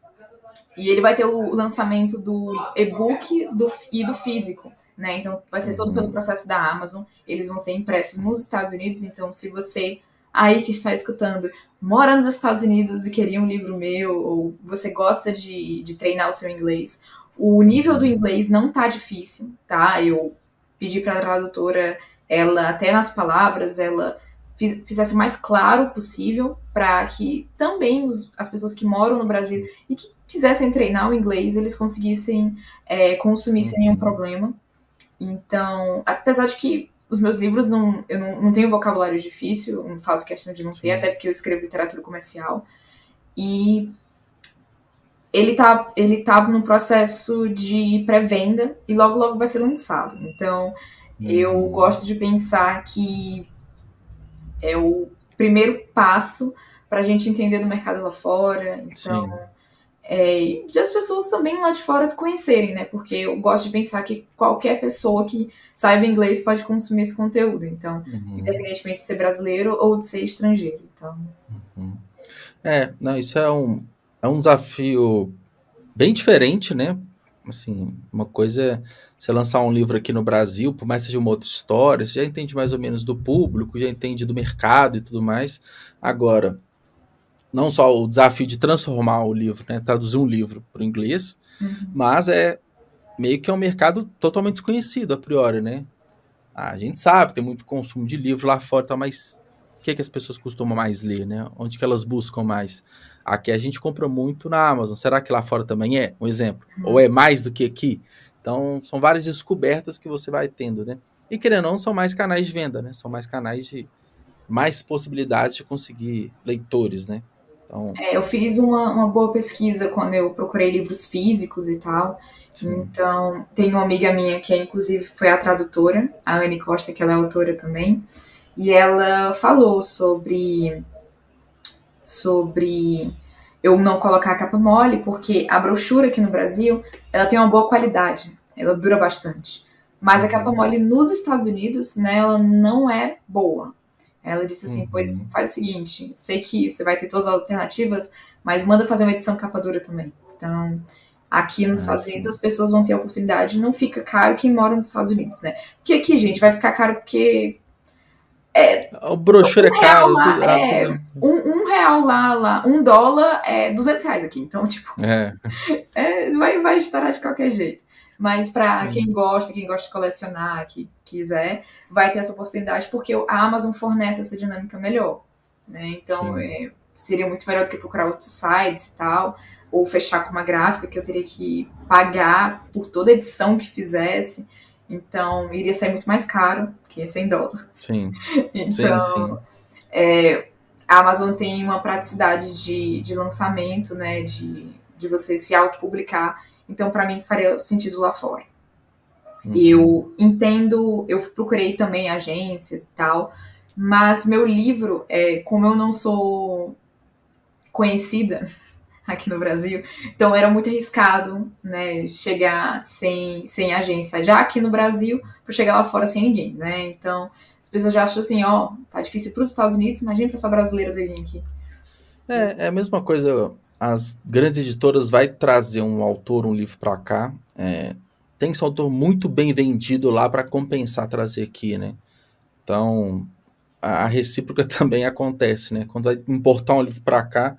ele vai ter o lançamento do e-book e do físico, né? Então vai ser todo pelo Uhum. processo da Amazon. Eles vão ser impressos nos Estados Unidos. Então, se você aí que está escutando mora nos Estados Unidos e queria um livro meu, ou você gosta de treinar o seu inglês, o nível do Uhum. inglês não tá difícil, tá? Eu pedi para a tradutora, ela até nas palavras, ela fizesse o mais claro possível para que também as pessoas que moram no Brasil e que quisessem treinar o inglês, eles conseguissem consumir sem nenhum Uhum. problema. Então, apesar de que os meus livros eu não tenho vocabulário difícil, não faço questão de não ter, Sim. até porque eu escrevo literatura comercial. E ele tá no processo de pré-venda e logo logo vai ser lançado. Então, eu Uhum. gosto de pensar que é o primeiro passo para a gente entender do mercado lá fora. Então, Sim. e de as pessoas também lá de fora conhecerem, né? Porque eu gosto de pensar que qualquer pessoa que saiba inglês pode consumir esse conteúdo. Então, Uhum. independentemente de ser brasileiro ou de ser estrangeiro. Então, Uhum. Não, isso é um desafio bem diferente, né? Assim, uma coisa é você lançar um livro aqui no Brasil, por mais que seja uma outra história, você já entende mais ou menos do público, já entende do mercado e tudo mais. Agora, não só o desafio de transformar o livro, né? Traduzir um livro para o inglês, mas é meio que é um mercado totalmente desconhecido a priori, né? A gente sabe, tem muito consumo de livro lá fora, tá, mas o que é que as pessoas costumam mais ler, né? Onde que elas buscam mais? Aqui a gente compra muito na Amazon. Será que lá fora também é? Um exemplo. Ou é mais do que aqui? Então, são várias descobertas que você vai tendo, né? E querendo ou não, são mais canais de venda, né? São mais canais de mais possibilidades de conseguir leitores, né? Então, eu fiz uma boa pesquisa quando eu procurei livros físicos e tal. sim. Então, tem uma amiga minha que, inclusive, foi a tradutora, a Anne Costa, que ela é autora também, e ela falou sobre eu não colocar a capa mole, porque a brochura aqui no Brasil, ela tem uma boa qualidade, ela dura bastante. Mas a capa Uhum. mole nos Estados Unidos, né, ela não é boa. Ela disse assim, pois Uhum. faz o seguinte, sei que você vai ter todas as alternativas, mas manda fazer uma edição capa dura também. Então, aqui nos Ah, Estados Unidos as sim. pessoas vão ter a oportunidade, não fica caro quem mora nos Estados Unidos, né? Porque aqui, gente, vai ficar caro porque O brochura é real caro, lá a coisa. um real lá, $1 é R$ 200 aqui. Então, tipo, É, vai estourar de qualquer jeito. Mas para sim, quem gosta de colecionar, que quiser, vai ter essa oportunidade porque a Amazon fornece essa dinâmica melhor. Né? Então, sim. seria muito melhor do que procurar outros sites e tal, ou fechar com uma gráfica que eu teria que pagar por toda edição que fizesse. Então, iria sair muito mais caro que $100. Sim, sim, Então, sim. a Amazon tem uma praticidade de lançamento, né, de você se autopublicar. Então, para mim, faria sentido lá fora. Uhum. Eu entendo, eu procurei também agências e tal, mas meu livro, como eu não sou conhecida aqui no Brasil, então era muito arriscado, né, chegar sem agência já aqui no Brasil, para chegar lá fora sem ninguém, né? Então, as pessoas já acham assim, ó, tá difícil para os Estados Unidos, imagina para essa brasileira doidinha aqui. É a mesma coisa. as grandes editoras vai trazer um autor, um livro para cá, tem esse autor muito bem vendido lá para compensar trazer aqui, né? Então, a recíproca também acontece, né? Quando vai importar um livro para cá,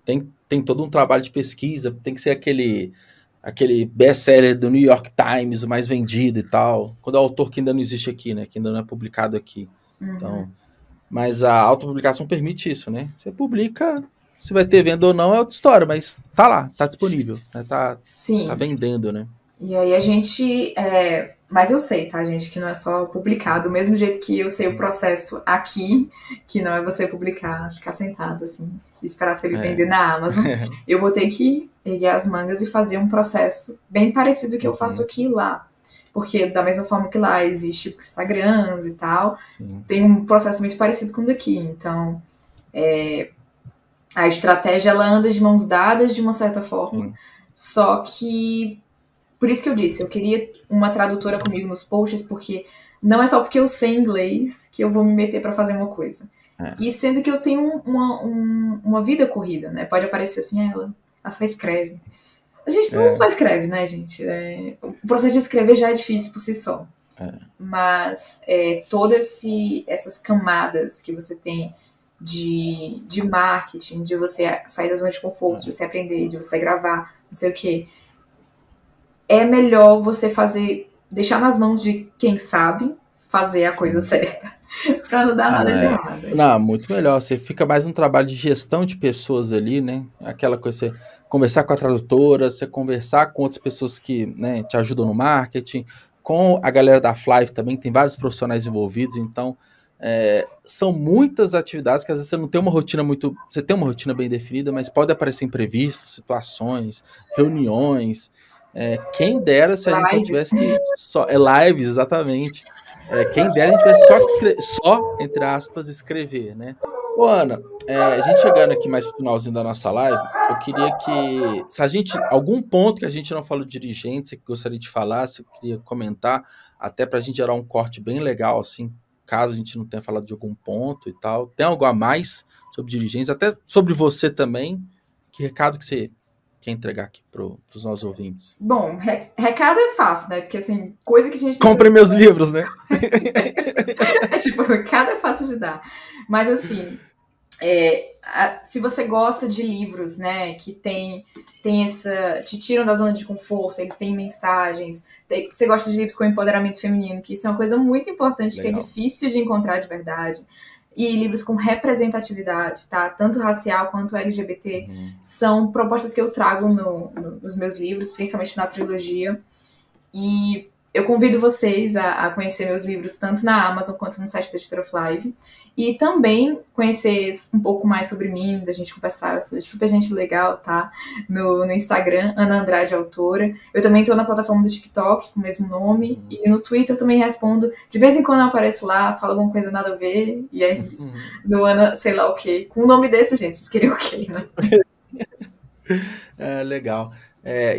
tem todo um trabalho de pesquisa, tem que ser aquele best-seller do New York Times, o mais vendido e tal. Quando é o autor que ainda não existe aqui, né? Que ainda não é publicado aqui. Então, mas a autopublicação permite isso, né? Você publica, se vai ter venda ou não é outra história, mas tá lá, tá disponível, né? Tá vendendo, né? E aí a gente... Mas eu sei, tá, gente, que não é só publicar. Do mesmo jeito que eu sei o processo aqui, que não é você publicar, ficar sentado, assim, e esperar se ele vender na Amazon. Eu vou ter que erguer as mangas e fazer um processo bem parecido que eu faço aqui e lá. Porque da mesma forma que lá existe Instagrams e tal, tem um processo muito parecido com o daqui. Então, a estratégia, ela anda de mãos dadas de uma certa forma. Só que... Por isso que eu disse, eu queria uma tradutora comigo nos posts, porque não é só porque eu sei inglês que eu vou me meter para fazer uma coisa. E sendo que eu tenho uma vida corrida, né? Pode aparecer assim, ela só escreve. A gente não só escreve, né, gente? O processo de escrever já é difícil por si só. Mas todas essas camadas que você tem de marketing, de você sair da zona de conforto, de você aprender, de você gravar, não sei o quê, é melhor você deixar nas mãos de quem sabe fazer a coisa certa, pra não dar nada de errado. Não, muito melhor. Você fica mais um trabalho de gestão de pessoas ali, né? Aquela coisa, você conversar com a tradutora, você conversar com outras pessoas que, né, te ajudam no marketing, com a galera da Flive também, tem vários profissionais envolvidos, então são muitas atividades que às vezes você não tem uma rotina você tem uma rotina bem definida, mas pode aparecer imprevistos, situações, reuniões. Quem dera se a gente só tivesse que... lives, exatamente. Quem dera a gente tivesse só, entre aspas, escrever, né? Ô, Ana, a gente chegando aqui mais pro finalzinho da nossa live, eu queria que... algum ponto que a gente não falou de dirigente, você gostaria de falar, você queria comentar, até pra gente gerar um corte bem legal, assim, caso a gente não tenha falado de algum ponto e tal. Tem algo a mais sobre dirigentes, até sobre você também? Que recado que você quer entregar aqui pros nossos ouvintes? Bom, recado é fácil, né? Porque, assim, coisa que a gente... Compre meus livros, né? Recado é fácil de dar. Mas, assim, se você gosta de livros, né, que te tiram da zona de conforto, eles têm mensagens, você gosta de livros com empoderamento feminino, que isso é uma coisa muito importante, que é difícil de encontrar de verdade, e livros com representatividade, tá? Tanto racial quanto LGBT, são propostas que eu trago nos meus livros, principalmente na trilogia, e eu convido vocês a conhecer meus livros tanto na Amazon quanto no site da Editora Flive. E também conhecer um pouco mais sobre mim, da gente conversar. Eu sou super gente legal, tá? No Instagram, Ana Andrade Autora. Eu também tô na plataforma do TikTok, com o mesmo nome. E no Twitter eu também respondo. De vez em quando eu apareço lá, falo alguma coisa nada a ver. E é isso. No Ana, sei lá o quê. Com um nome desse, gente, vocês queriam o quê, né? Legal.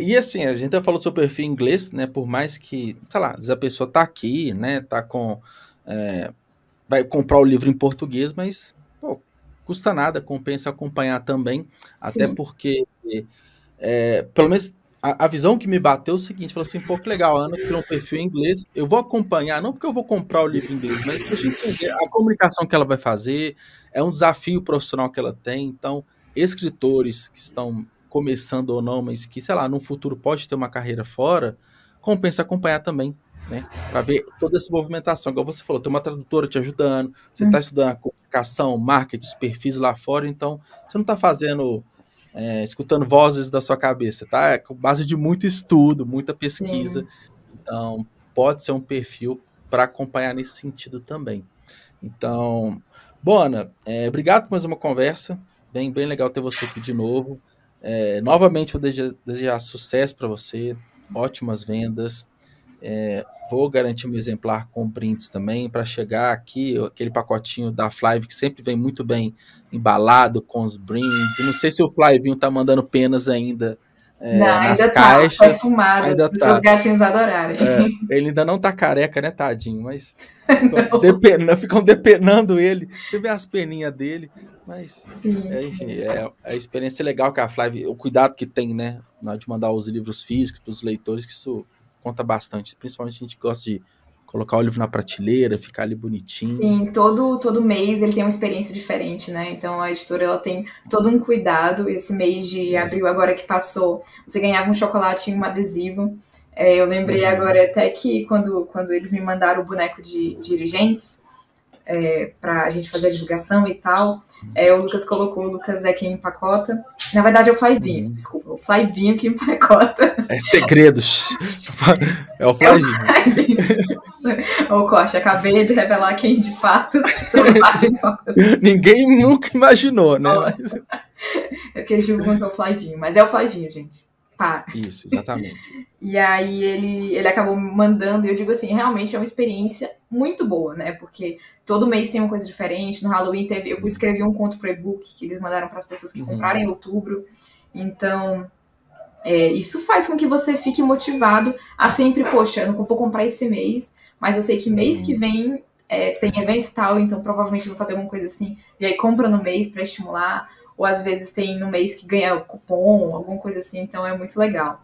E assim, a gente falou do seu perfil em inglês, né? Por mais que, sei lá, às vezes a pessoa tá aqui, né? Tá com... vai comprar o livro em português, mas custa nada, compensa acompanhar também. Sim. Até porque, pelo menos, a visão que me bateu é o seguinte, falou assim, pô, que legal, a Ana criou um perfil em inglês, eu vou acompanhar, não porque eu vou comprar o livro em inglês, mas para eu entender a comunicação que ela vai fazer, é um desafio profissional que ela tem, então, escritores que estão começando ou não, mas que, sei lá, no futuro pode ter uma carreira fora, compensa acompanhar também, né? Para ver toda essa movimentação. Igual você falou, tem uma tradutora te ajudando, você está estudando a comunicação, marketing, os perfis lá fora, então você não está escutando vozes da sua cabeça, tá? Com base de muito estudo, muita pesquisa. Sim. Então, pode ser um perfil para acompanhar nesse sentido também. Então, bom, Ana, obrigado por mais uma conversa. Bem legal ter você aqui de novo. Novamente, vou desejar sucesso para você, ótimas vendas. Vou garantir um exemplar com brindes também, para chegar aqui, aquele pacotinho da Flive, que sempre vem muito bem embalado com os brindes. Não sei se o Flivinho tá mandando penas ainda nas ainda caixas. Tá perfumadas, para os seus gatinhos adorarem. Ele ainda não tá careca, né, tadinho? Mas ficam depenando ele. Você vê as peninhas dele. Mas, Sim, enfim, sim. é a experiência legal que a Flávia, o cuidado que tem, né, na hora de mandar os livros físicos para os leitores, que isso conta bastante. Principalmente a gente gosta de colocar o livro na prateleira, ficar ali bonitinho. Sim, todo mês ele tem uma experiência diferente, né? Então a editora ela tem todo um cuidado. Esse mês de Isso. abril agora que passou, você ganhava um chocolate e um adesivo. Eu lembrei Uhum. agora até que quando eles me mandaram o boneco de dirigentes, pra gente fazer a divulgação e tal. O Lucas colocou, o Lucas é quem empacota. Na verdade é o Flavinho, Uhum. desculpa, o Flavinho que empacota. É segredos. É o É o Flavinho. Flavinho. Ô, Corte, acabei de revelar quem de fato é o Flavinho empacota. Ninguém nunca imaginou, né? Mas... Nossa, é porque eles divulgam que é o Flavinho, mas é o Flavinho, gente. Para. Isso, exatamente. E aí ele acabou me mandando, e eu digo assim, realmente é uma experiência muito boa, né? Porque todo mês tem uma coisa diferente. No Halloween eu Sim. escrevi um conto pro e-book que eles mandaram para as pessoas que Uhum. compraram em outubro. Então, isso faz com que você fique motivado a sempre, poxa, eu não vou comprar esse mês, mas eu sei que mês que Uhum. vem tem evento e tal, então provavelmente eu vou fazer alguma coisa assim. E aí compra no mês para estimular, ou às vezes tem no mês que ganha cupom, alguma coisa assim, então é muito legal.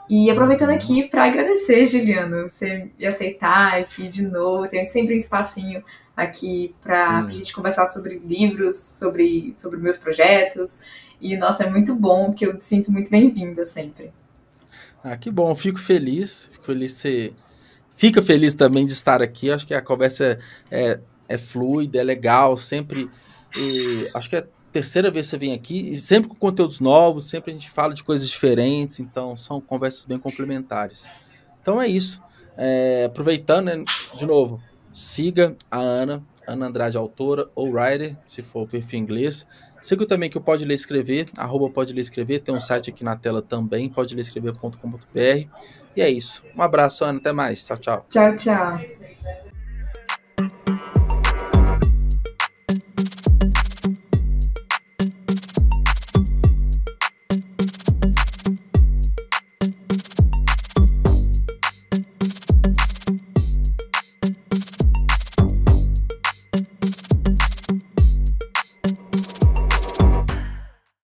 E aproveitando Uhum. aqui para agradecer, Juliano, você me aceitar aqui de novo. Tem sempre um espacinho aqui para a Sim. gente conversar sobre livros, sobre meus projetos. E, nossa, é muito bom, porque eu me sinto muito bem-vinda sempre. Ah, que bom, fico feliz. Fico feliz de você. Fica feliz também de estar aqui. Acho que a conversa é fluida, é legal, sempre. Acho que é a terceira vez que você vem aqui, e sempre com conteúdos novos, sempre a gente fala de coisas diferentes, então são conversas bem complementares. Então é isso. Aproveitando, né, de novo, siga a Ana Andrade, autora ou writer, se for o perfil em inglês. Siga também que o Pode Ler e Escrever, @Pode Ler e Escrever, tem um site aqui na tela também, podelerescrever.com.br. E é isso. Um abraço, Ana, até mais. Tchau, tchau. Tchau, tchau.